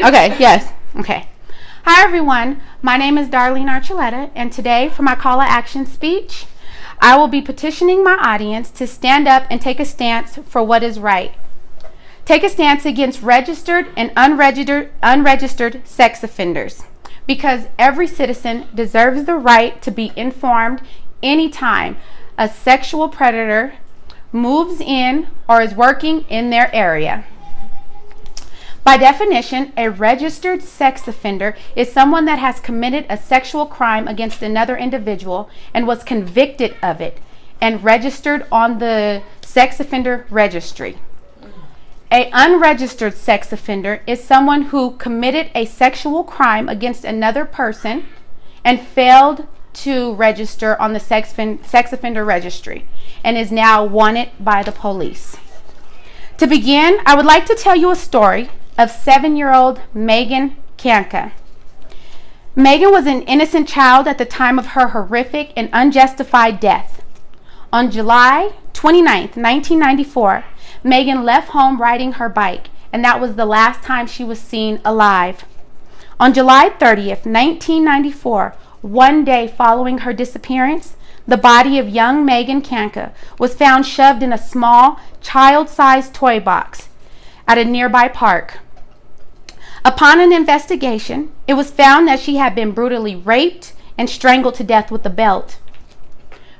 Okay, yes. Okay. Hi, everyone. My name is Darlene Archuleta, and today, for my call to action speech, I will be petitioning my audience to stand up and take a stance for what is right. Take a stance against registered and unregistered sex offenders, because every citizen deserves the right to be informed anytime a sexual predator moves in or is working in their area. By definition, a registered sex offender is someone that has committed a sexual crime against another individual and was convicted of it and registered on the sex offender registry. An unregistered sex offender is someone who committed a sexual crime against another person and failed to register on the sex offender registry and is now wanted by the police. To begin, I would like to tell you a story of 7-year-old Megan Kanka. Megan was an innocent child at the time of her horrific and unjustified death. On July 29th, 1994, Megan left home riding her bike, and that was the last time she was seen alive. On July 30th, 1994, one day following her disappearance, the body of young Megan Kanka was found shoved in a small, child-sized toy box at a nearby park. Upon an investigation, it was found that she had been brutally raped and strangled to death with a belt.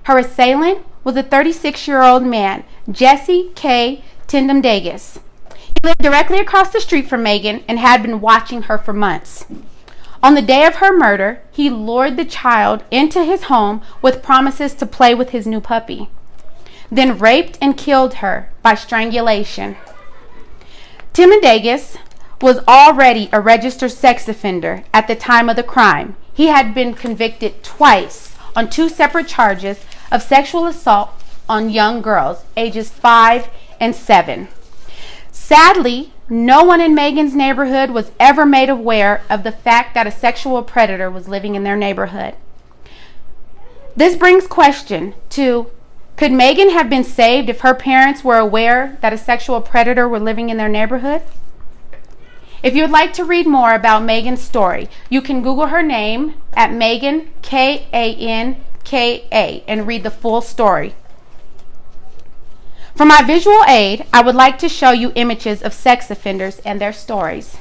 Her assailant was a 36-year-old man, Jesse K. Tindem-Dagus. He lived directly across the street from Megan and had been watching her for months. On the day of her murder, he lured the child into his home with promises to play with his new puppy, then raped and killed her by strangulation. Tindem-Dagus was already a registered sex offender at the time of the crime. He had been convicted twice on 2 separate charges of sexual assault on young girls, ages 5 and 7. Sadly, no one in Megan's neighborhood was ever made aware of the fact that a sexual predator was living in their neighborhood. This brings question to, could Megan have been saved if her parents were aware that a sexual predator were living in their neighborhood? If you would like to read more about Megan's story, you can Google her name at Megan, Kanka, and read the full story. For my visual aid, I would like to show you images of sex offenders and their stories.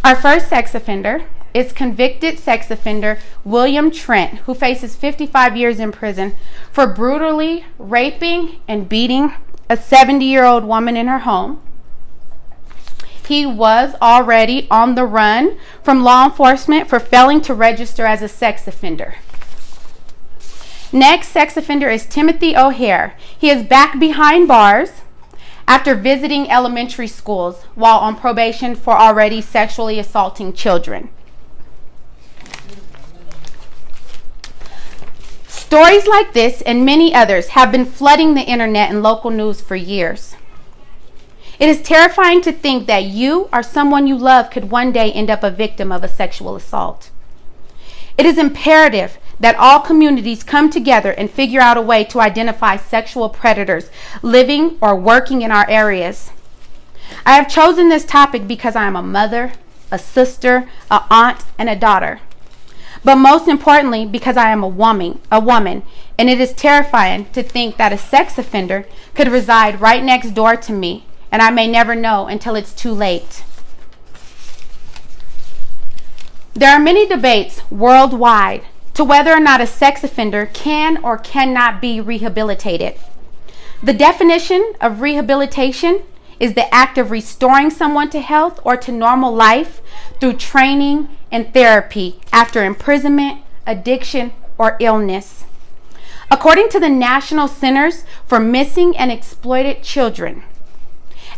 Our first sex offender is convicted sex offender William Trent, who faces 55 years in prison for brutally raping and beating a 70-year-old woman in her home. He was already on the run from law enforcement for failing to register as a sex offender. Next sex offender is Timothy O'Hare. He is back behind bars after visiting elementary schools while on probation for already sexually assaulting children. Stories like this and many others have been flooding the internet and local news for years. It is terrifying to think that you or someone you love could one day end up a victim of a sexual assault. It is imperative that all communities come together and figure out a way to identify sexual predators living or working in our areas. I have chosen this topic because I am a mother, a sister, an aunt, and a daughter. But most importantly, because I am a woman, and it is terrifying to think that a sex offender could reside right next door to me, and I may never know until it's too late. There are many debates worldwide to whether or not a sex offender can or cannot be rehabilitated. The definition of rehabilitation is the act of restoring someone to health or to normal life through training and therapy after imprisonment, addiction, or illness. According to the National Centers for Missing and Exploited Children,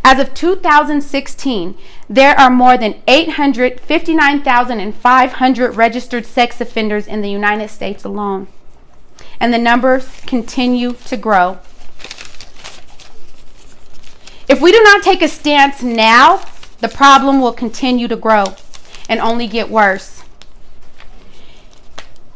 as of 2016, there are more than 859,500 registered sex offenders in the United States alone, and the numbers continue to grow. If we do not take a stance now, the problem will continue to grow and only get worse.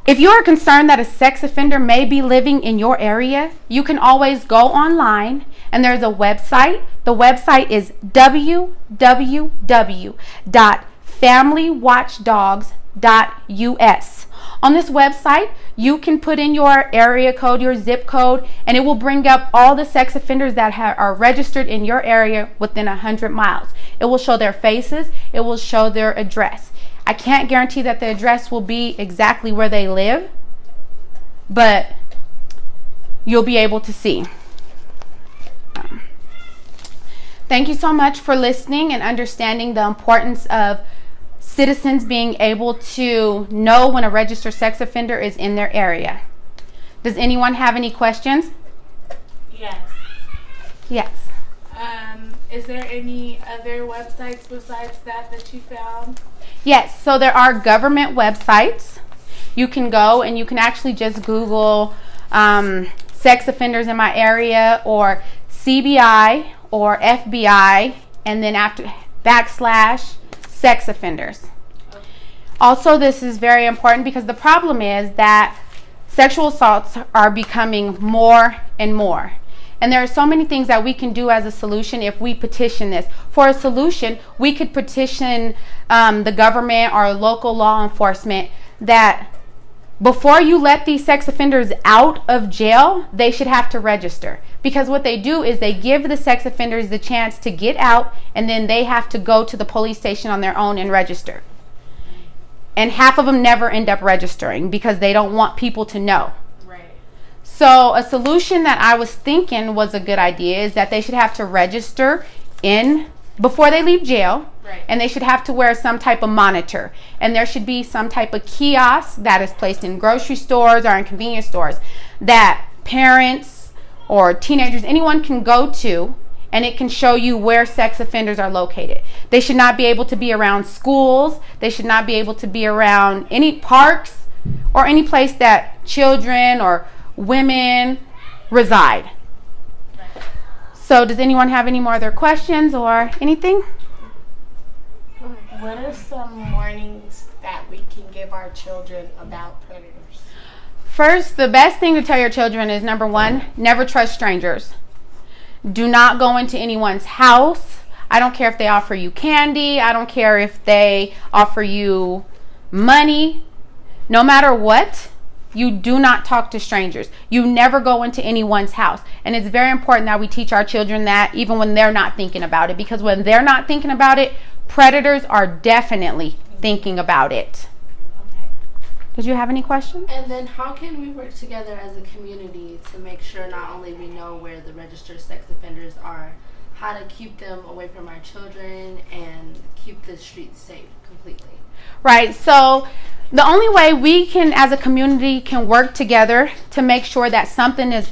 If you are concerned that a sex offender may be living in your area, you can always go online and there's a website. The website is www.familywatchdogs.us. On this website, you can put in your area code, your zip code, and it will bring up all the sex offenders that are registered in your area within 100 miles. It will show their faces. It will show their address. I can't guarantee that the address will be exactly where they live, but you'll be able to see. Thank you so much for listening and understanding the importance of citizens being able to know when a registered sex offender is in their area. Does anyone have any questions? Yes. Yes. Is there any other websites besides that you found? Yes, so there are government websites. You can go and you can actually just Google sex offenders in my area, or CBI or FBI, and then after / sex offenders. Okay. Also, this is very important because the problem is that sexual assaults are becoming more and more. And there are so many things that we can do as a solution if we petition this. For a solution, we could petition the government or local law enforcement that before you let these sex offenders out of jail, they should have to register. Because what they do is they give the sex offenders the chance to get out, and then they have to go to the police station on their own and register. And half of them never end up registering because they don't want people to know. So a solution that I was thinking was a good idea is that they should have to register before they leave jail. Right. And they should have to wear some type of monitor. And there should be some type of kiosk that is placed in grocery stores or in convenience stores that parents or teenagers, anyone can go to, and it can show you where sex offenders are located. They should not be able to be around schools. They should not be able to be around any parks or any place that children or women reside. Right. So does anyone have any more other questions or anything? What are some warnings that we can give our children about predators? First, the best thing to tell your children is, number one, never trust strangers. Do not go into anyone's house. I don't care if they offer you candy. I don't care if they offer you money. No matter what, you do not talk to strangers. You never go into anyone's house. And it's very important that we teach our children that even when they're not thinking about it. Because when they're not thinking about it, predators are definitely thinking about it. Okay. Did you have any questions? And then how can we work together as a community to make sure not only we know where the registered sex offenders are, how to keep them away from our children and keep the streets safe completely? Right. So the only way we can, as a community, can work together to make sure that something is